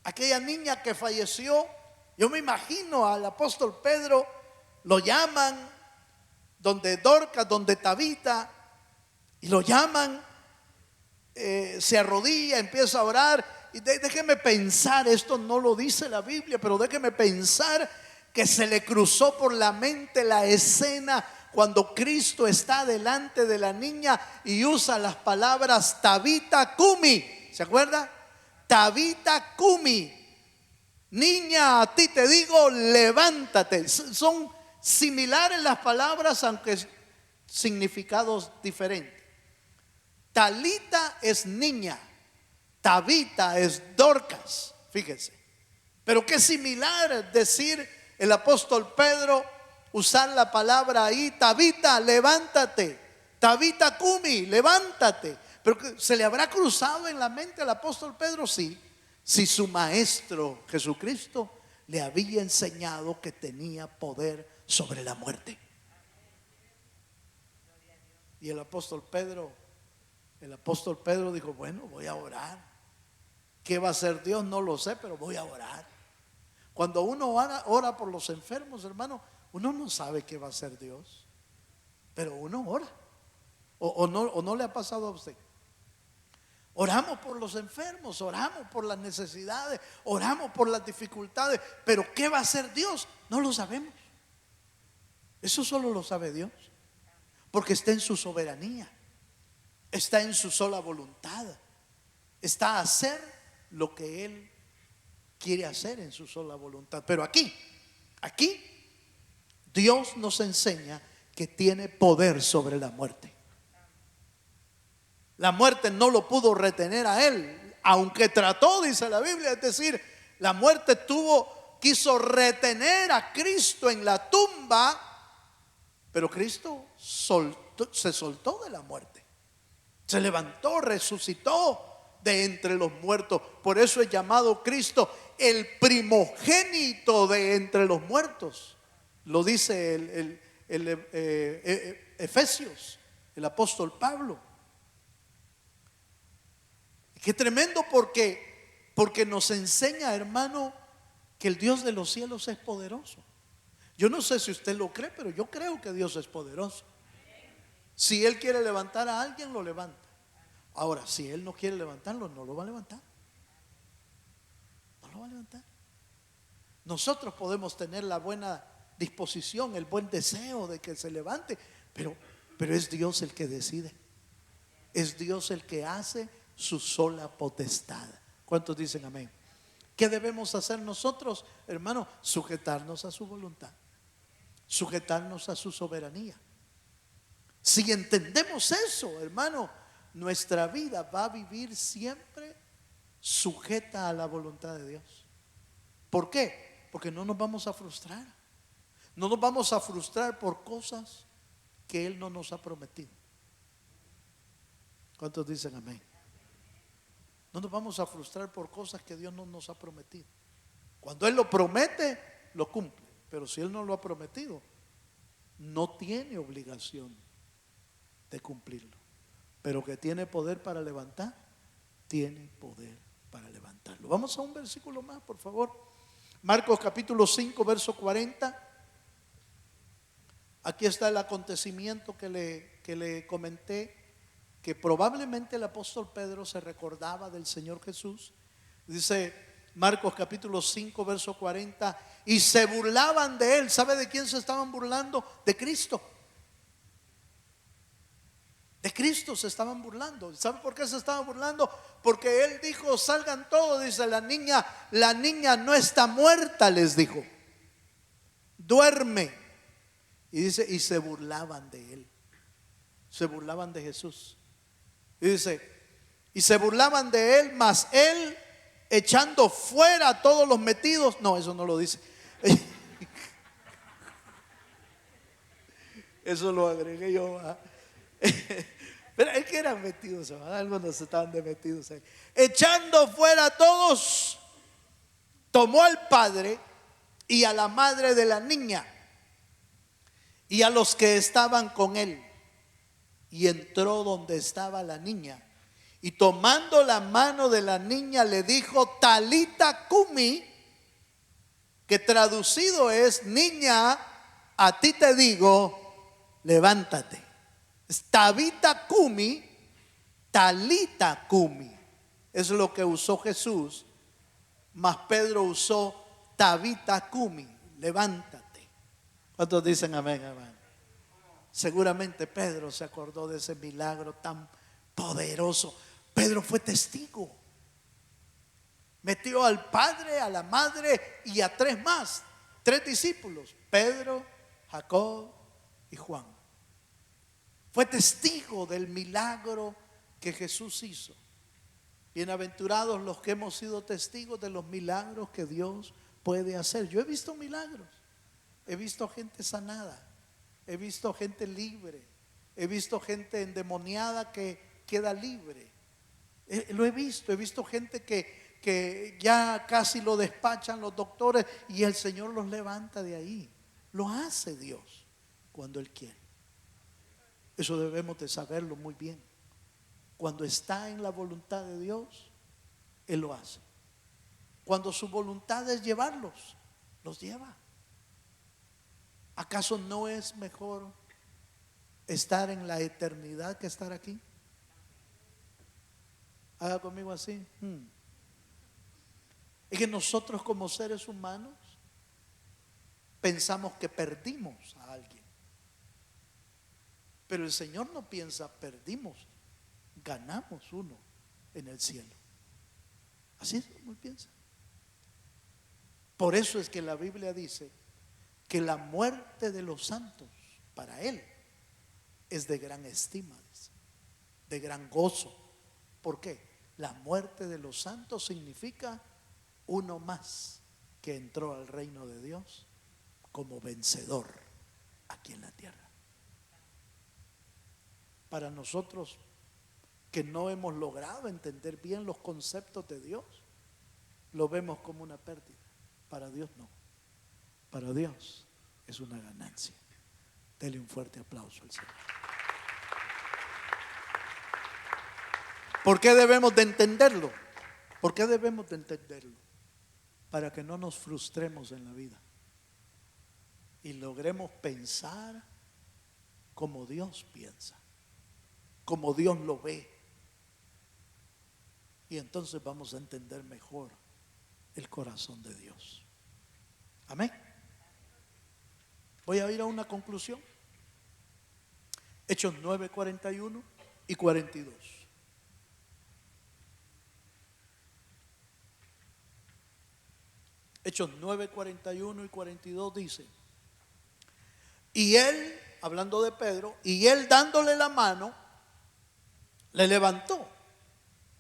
Aquella niña que falleció. Yo me imagino al apóstol Pedro, lo llaman donde Dorcas, donde Tabita, y lo llaman, se arrodilla, empieza a orar. Y déjeme pensar, esto no lo dice la Biblia, pero déjeme pensar que se le cruzó por la mente la escena cuando Cristo está delante de la niña y usa las palabras Tabita Cumi. ¿Se acuerda? Tabita Cumi. Niña, a ti te digo, levántate. Son similares las palabras, aunque significados diferentes. Talita es niña, Tabita es Dorcas, fíjense. Pero qué similar decir el apóstol Pedro, usar la palabra ahí, Tabita, levántate, Tabita Cumi, levántate. Pero ¿se le habrá cruzado en la mente al apóstol Pedro? Sí, si su maestro Jesucristo le había enseñado que tenía poder sobre la muerte. Y el apóstol Pedro dijo: bueno, voy a orar. ¿Qué va a hacer Dios? No lo sé, pero voy a orar. Cuando uno ora por los enfermos, hermano, uno no sabe qué va a hacer Dios. pero uno ora. O no le ha pasado a usted. Oramos por los enfermos, oramos por las necesidades, oramos por las dificultades, pero ¿qué va a hacer Dios? No lo sabemos. Eso solo lo sabe Dios, porque está en su soberanía, está en su sola voluntad, está a hacer lo que Él quiere hacer en su sola voluntad. Pero aquí Dios nos enseña que tiene poder sobre la muerte. La muerte no lo pudo retener a Él, aunque trató, dice la Biblia. Es decir, la muerte quiso retener a Cristo en la tumba, pero Cristo se soltó de la muerte, se levantó, resucitó de entre los muertos. Por eso es llamado Cristo el primogénito de entre los muertos. Lo dice Efesios, el apóstol Pablo. Qué tremendo, porque nos enseña, hermano, que el Dios de los cielos es poderoso. Yo no sé si usted lo cree, pero yo creo que Dios es poderoso. Si Él quiere levantar a alguien, lo levanta. Ahora, si Él no quiere levantarlo, no lo va a levantar. No lo va a levantar. Nosotros podemos tener la buena disposición, el buen deseo de que se levante, pero es Dios el que decide. Es Dios el que hace su sola potestad. ¿Cuántos dicen amén? ¿Qué debemos hacer nosotros, hermano? Sujetarnos a su voluntad, sujetarnos a su soberanía. Si entendemos eso, hermano, nuestra vida va a vivir siempre sujeta a la voluntad de Dios. ¿Por qué? Porque no nos vamos a frustrar. No nos vamos a frustrar por cosas que Él no nos ha prometido. ¿Cuántos dicen amén? No nos vamos a frustrar por cosas que Dios no nos ha prometido. Cuando Él lo promete, lo cumple. Pero si Él no lo ha prometido, no tiene obligación de cumplirlo. Pero que tiene poder para levantar, tiene poder para levantarlo. Vamos a un versículo más, por favor. Marcos capítulo 5, verso 40. Aquí está el acontecimiento que le comenté, que probablemente el apóstol Pedro se recordaba del Señor Jesús. Dice Marcos capítulo 5, verso 40, y se burlaban de Él. ¿Sabe de quién se estaban burlando? De Cristo. De Cristo se estaban burlando. ¿Sabe por qué se estaban burlando? Porque Él dijo: salgan todos. Dice: la niña no está muerta, les dijo, duerme. Y dice: y se burlaban de Él, se burlaban de Jesús. Y dice: y se burlaban de Él, mas Él, echando fuera a todos los metidos. No, eso no lo dice. Eso lo agregué yo. Pero es que eran metidos, algunos estaban de metidos ahí. Echando fuera a todos, tomó al padre y a la madre de la niña y a los que estaban con él, y entró donde estaba la niña, y tomando la mano de la niña le dijo: Talita cumi, que traducido es: niña, a ti te digo, levántate. Tabita cumi, talita cumi, es lo que usó Jesús, mas Pedro usó tabita cumi, levántate. ¿Cuántos dicen amén, amén? Seguramente Pedro se acordó de ese milagro tan poderoso. Pedro fue testigo. Metió al padre, a la madre y a tres más, tres discípulos: Pedro, Jacob y Juan. Fue testigo del milagro que Jesús hizo. Bienaventurados los que hemos sido testigos de los milagros que Dios puede hacer. Yo he visto milagros, he visto gente sanada, he visto gente libre, he visto gente endemoniada que queda libre. Lo he visto gente que ya casi lo despachan los doctores y el Señor los levanta de ahí. Lo hace Dios cuando Él quiere. Eso debemos de saberlo muy bien. Cuando está en la voluntad de Dios, Él lo hace. Cuando su voluntad es llevarlos, los lleva. ¿Acaso no es mejor estar en la eternidad que estar aquí? Haga conmigo así. Es que nosotros como seres humanos pensamos que perdimos a alguien, pero el Señor no piensa perdimos, ganamos uno en el cielo. Así es como Él piensa. Por eso es que la Biblia dice que la muerte de los santos para Él es de gran estima, de gran gozo. ¿Por qué? La muerte de los santos significa uno más que entró al reino de Dios como vencedor aquí en la tierra. Para nosotros que no hemos logrado entender bien los conceptos de Dios, lo vemos como una pérdida. Para Dios no. Para Dios es una ganancia. Dele un fuerte aplauso al Señor. ¿Por qué debemos de entenderlo? ¿Por qué debemos de entenderlo? Para que no nos frustremos en la vida y logremos pensar como Dios piensa, como Dios lo ve. Y entonces vamos a entender mejor el corazón de Dios. Amén. Voy a ir a una conclusión. Hechos 9, 41 y 42. Hechos 9, 41 y 42 dice: y él, hablando de Pedro, y él dándole la mano, le levantó.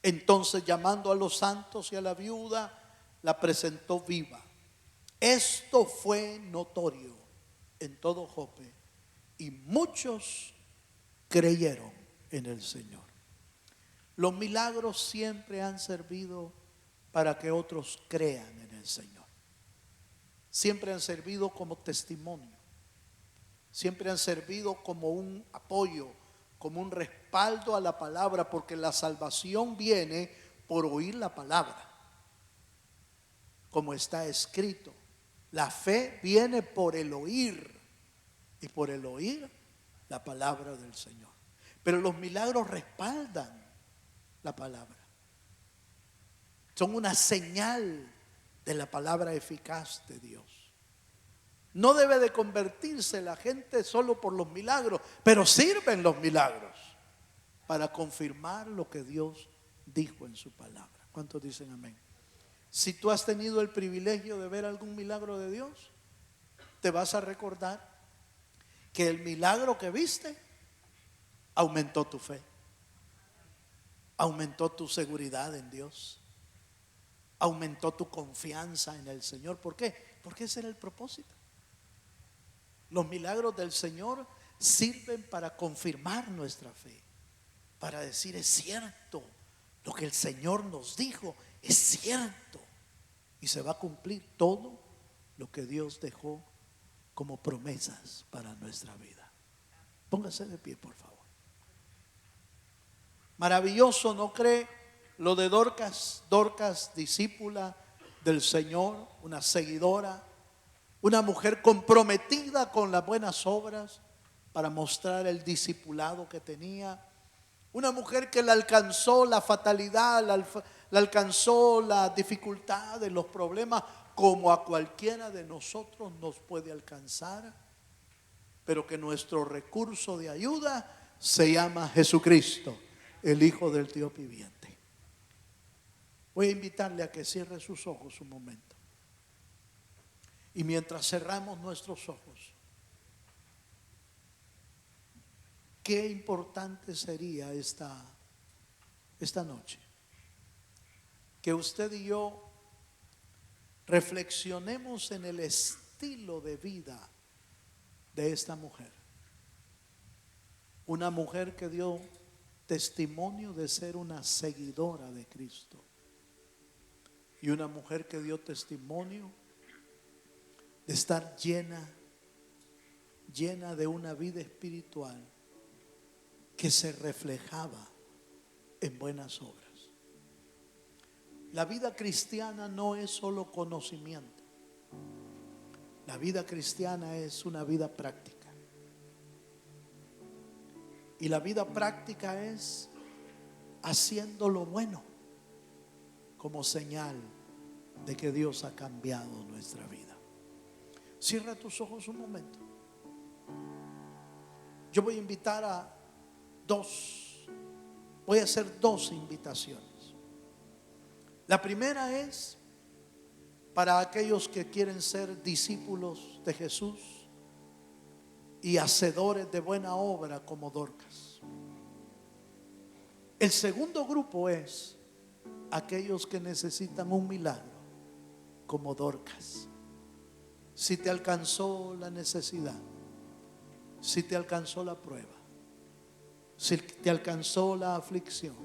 Entonces, llamando a los santos y a la viuda, la presentó viva. Esto fue notorio en todo Jope, y muchos creyeron en el Señor. Los milagros siempre han servido para que otros crean en el Señor. Siempre han servido como testimonio. Siempre han servido como un apoyo, como un respaldo a la palabra, porque la salvación viene por oír la palabra. Como está escrito, la fe viene por el oír, y por el oír la palabra del Señor. Pero los milagros respaldan la palabra. Son una señal de la palabra eficaz de Dios. No debe de convertirse la gente solo por los milagros, pero sirven los milagros para confirmar lo que Dios dijo en su palabra. ¿Cuántos dicen amén? Si tú has tenido el privilegio de ver algún milagro de Dios, te vas a recordar que el milagro que viste aumentó tu fe, aumentó tu seguridad en Dios, aumentó tu confianza en el Señor. ¿Por qué? Porque ese era el propósito. Los milagros del Señor sirven para confirmar nuestra fe, para decir: es cierto, lo que el Señor nos dijo es cierto, y se va a cumplir todo lo que Dios dejó como promesas para nuestra vida. Póngase de pie, por favor. Maravilloso, ¿no cree? Lo de Dorcas, discípula del Señor, una seguidora, una mujer comprometida con las buenas obras para mostrar el discipulado que tenía. Una mujer que le alcanzó la fatalidad, le alcanzó la dificultad de los problemas, como a cualquiera de nosotros nos puede alcanzar, pero que nuestro recurso de ayuda se llama Jesucristo, el Hijo del Dios viviente. Voy a invitarle a que cierre sus ojos un momento. Y mientras cerramos nuestros ojos, qué importante sería esta noche que usted y yo reflexionemos en el estilo de vida de esta mujer. Una mujer que dio testimonio de ser una seguidora de Cristo, y una mujer que dio testimonio de estar llena de una vida espiritual que se reflejaba en buenas obras. La vida cristiana no es solo conocimiento. La vida cristiana es una vida práctica. Y la vida práctica es haciendo lo bueno como señal de que Dios ha cambiado nuestra vida. Cierra tus ojos un momento. Yo voy a invitar a voy a hacer dos invitaciones. La primera es para aquellos que quieren ser discípulos de Jesús y hacedores de buena obra como Dorcas. El segundo grupo es aquellos que necesitan un milagro como Dorcas. Si te alcanzó la necesidad, si te alcanzó la prueba, si te alcanzó la aflicción,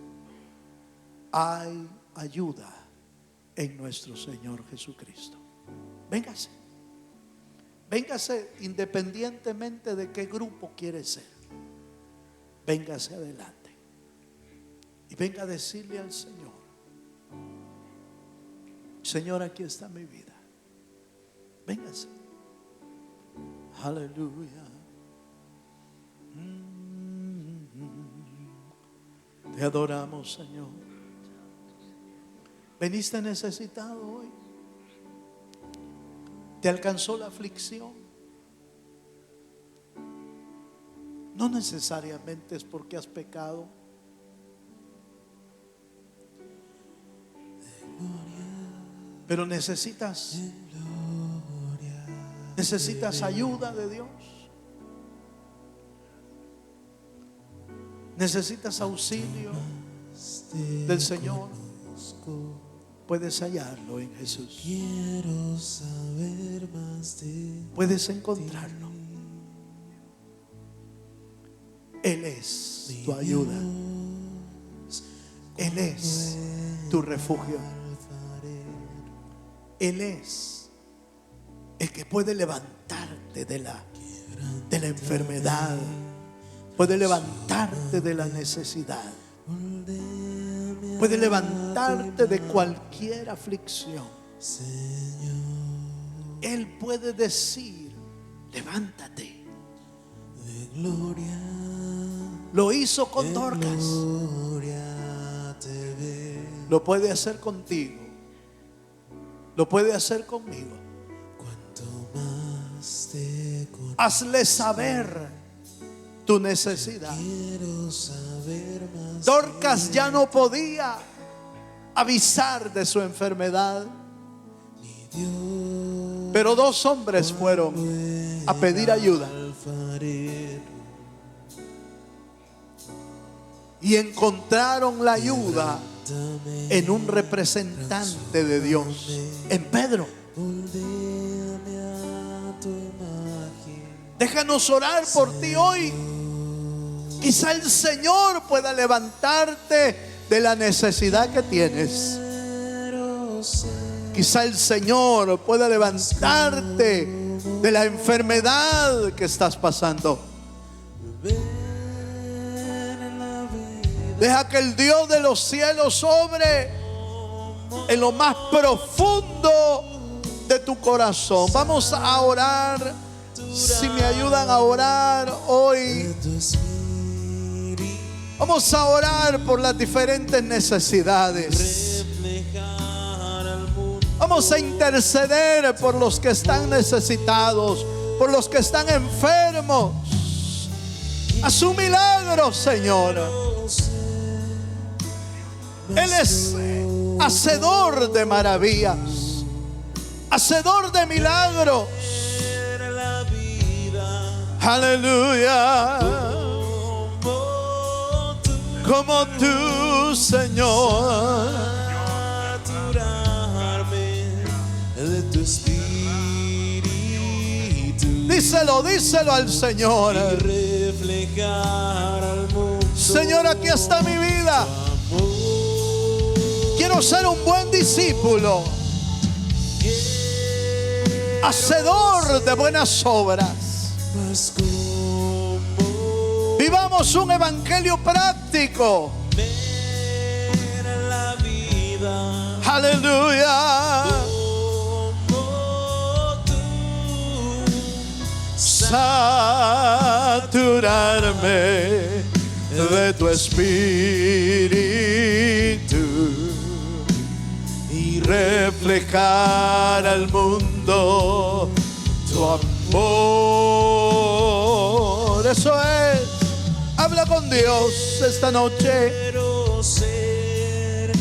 hay ayuda en nuestro Señor Jesucristo. Véngase. Véngase independientemente de qué grupo quiere ser. Véngase adelante. Y venga a decirle al Señor: Señor, aquí está mi vida. Véngase. Aleluya. Te adoramos, Señor. Veniste necesitado hoy. Te alcanzó la aflicción. No necesariamente es porque has pecado. Pero necesitas ayuda de Dios. Necesitas auxilio del Señor. Puedes hallarlo en Jesús. Puedes encontrarlo. Él es tu ayuda. Él es tu refugio. Él es el que puede levantarte de la enfermedad, puede levantarte de la necesidad, puede levantarte de cualquier aflicción. Él puede decir: levántate. Lo hizo con Dorcas. Lo puede hacer contigo. Lo puede hacer conmigo. Hazle saber tu necesidad. Dorcas ya no podía avisar de su enfermedad, pero dos hombres fueron a pedir ayuda y encontraron la ayuda en un representante de Dios, en Pedro. Déjanos orar por ti hoy. Quizá el Señor pueda levantarte de la necesidad que tienes. Quizá el Señor pueda levantarte de la enfermedad que estás pasando. Deja que el Dios de los cielos sobre en lo más profundo de tu corazón. Vamos a orar. Si me ayudan a orar hoy, vamos a orar por las diferentes necesidades. Vamos a interceder por los que están necesitados, por los que están enfermos. Haz un milagro, Señor. Él es hacedor de maravillas, hacedor de milagros. Aleluya. Como tú, Señor. Díselo al Señor. Señor, aquí está mi vida. Quiero ser un buen discípulo, hacedor de buenas obras. Vivamos un evangelio práctico. Aleluya. Saturarme de tu espíritu y reflejar al mundo tu amor. Eso es. Habla con Dios esta noche. Quiero ser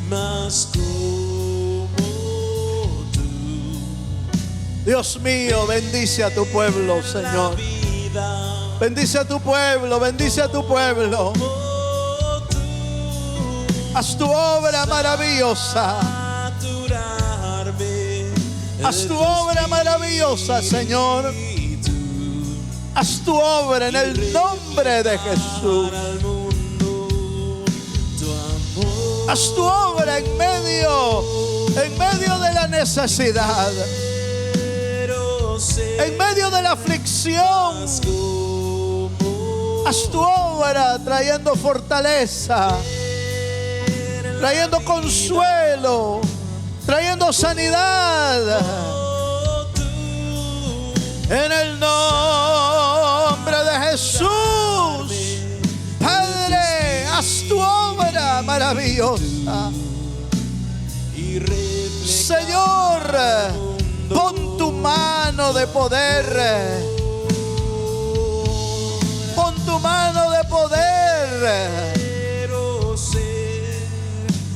más como tú. Dios mío, bendice a tu pueblo, Señor. Bendice a tu pueblo, bendice a tu pueblo. Haz tu obra maravillosa. Haz tu obra maravillosa, Señor. Haz tu obra en el nombre de Jesús. Haz tu obra en medio de la necesidad, en medio de la aflicción. Haz tu obra trayendo fortaleza, trayendo consuelo, trayendo sanidad. En el nombre de Jesús, Padre, haz tu obra maravillosa. Señor, pon tu mano de poder. Pon tu mano de poder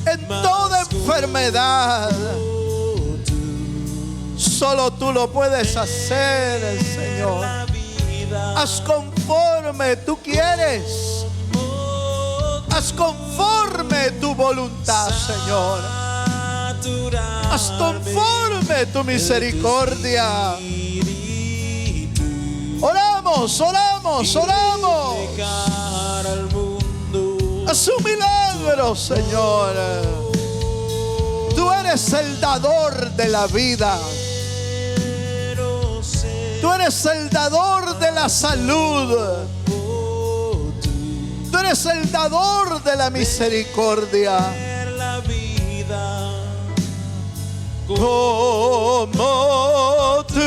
en toda enfermedad. Solo tú lo puedes hacer, Señor. Haz conforme tú quieres. Haz conforme tu voluntad, Señor. Haz conforme tu misericordia. Oramos, oramos, oramos. Haz un milagro, Señor. Tú eres el dador de la vida. Tú eres el dador de la salud. Tú eres el dador de la misericordia. Como tú.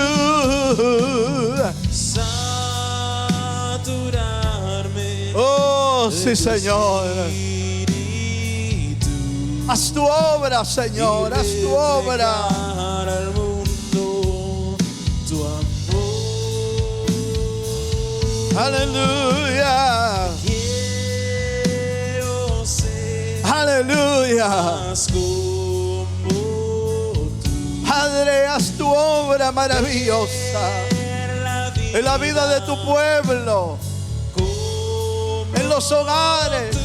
Oh, sí, Señor. Haz tu obra, Señor. Haz tu obra. Aleluya. Aleluya. Padre, haz tu obra maravillosa en la vida de tu pueblo, en los hogares.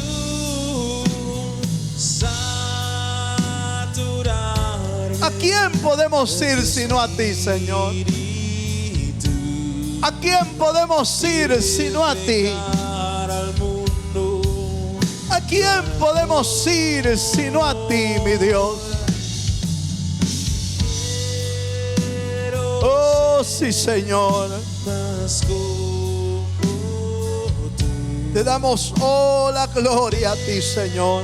¿A quién podemos ir sino a ti, Señor? ¿A quién podemos ir sino a ti? ¿A quién podemos ir sino a ti, mi Dios? Oh, sí, Señor. Te damos la gloria a ti, Señor.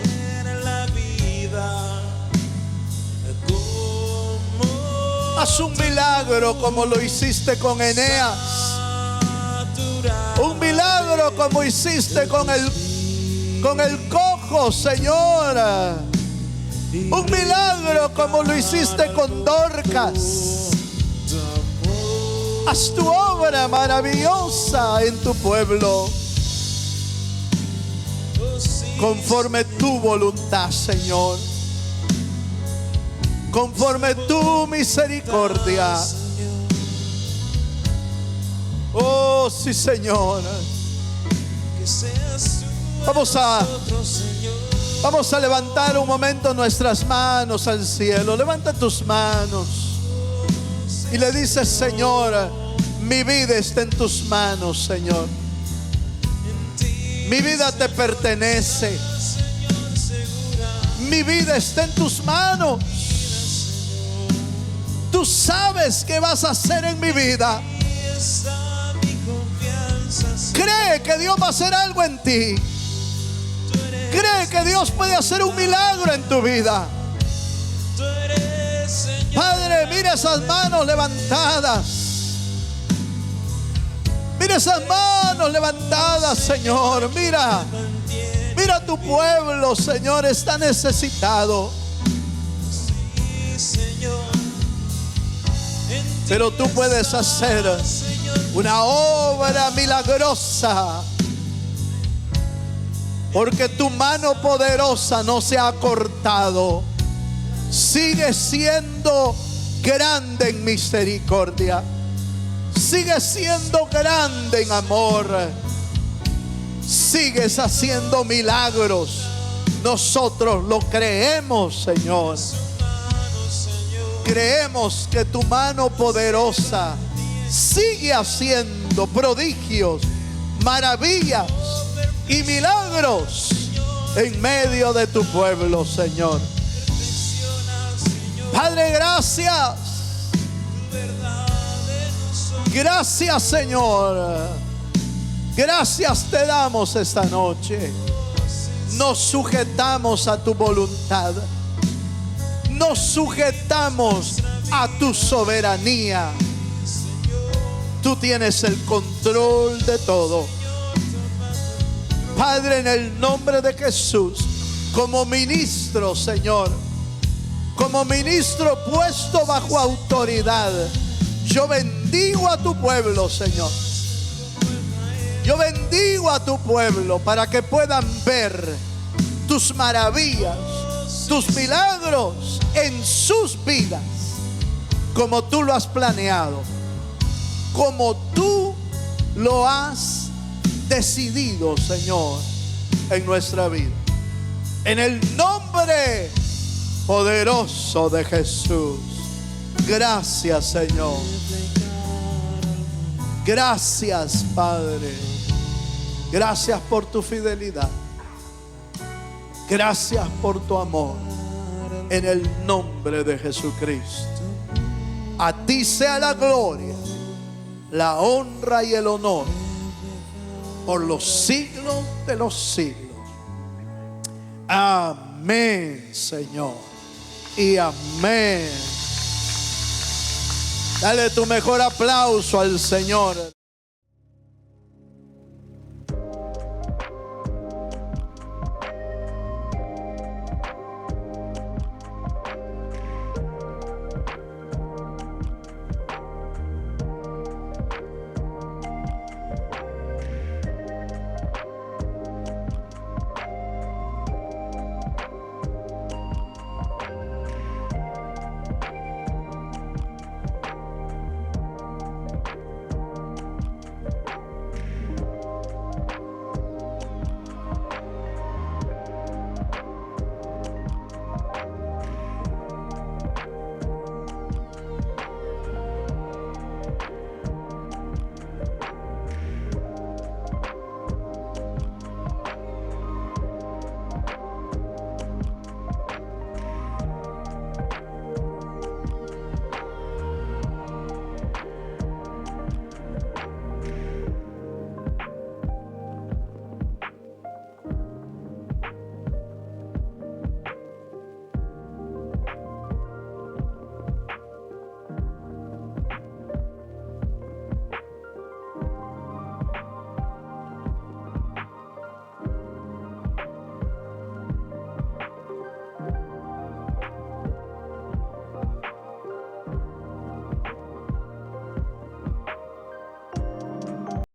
Haz un milagro como lo hiciste con Eneas. Un milagro como hiciste con el cojo, Señor. Un milagro como lo hiciste con Dorcas. Haz tu obra maravillosa en tu pueblo, conforme tu voluntad, Señor, conforme tu misericordia. Oh, sí, Señor. Vamos a levantar un momento nuestras manos al cielo. Levanta tus manos y le dices: Señor, mi vida está en tus manos, Señor. Mi vida te pertenece. Mi vida está en tus manos. Tú sabes qué vas a hacer en mi vida. Cree que Dios va a hacer algo en ti. Cree que Dios puede hacer un milagro en tu vida. Padre, mira esas manos levantadas. Mira esas manos levantadas, Señor. Mira tu pueblo, Señor, está necesitado. Pero tú puedes hacer una obra milagrosa, porque tu mano poderosa no se ha cortado. Sigue siendo grande en misericordia. Sigue siendo grande en amor. Sigues haciendo milagros. Nosotros lo creemos, Señor. Creemos que tu mano poderosa sigue haciendo prodigios, maravillas y milagros en medio de tu pueblo, Señor. Padre, gracias. Gracias, Señor. Gracias te damos esta noche. Nos sujetamos a tu voluntad. Nos sujetamos a tu soberanía. Tú tienes el control de todo. Padre, en el nombre de Jesús, como ministro, Señor, como ministro puesto bajo autoridad, yo bendigo a tu pueblo, Señor. Yo bendigo a tu pueblo para que puedan ver tus maravillas, tus milagros en sus vidas, como tú lo has planeado, como tú lo has decidido, Señor, en nuestra vida. En el nombre poderoso de Jesús. Gracias, Señor. Gracias, Padre. Gracias por tu fidelidad. Gracias por tu amor. En el nombre de Jesucristo. A ti sea la gloria, la honra y el honor por los siglos de los siglos. Amén, Señor. Y amén. Dale tu mejor aplauso al Señor.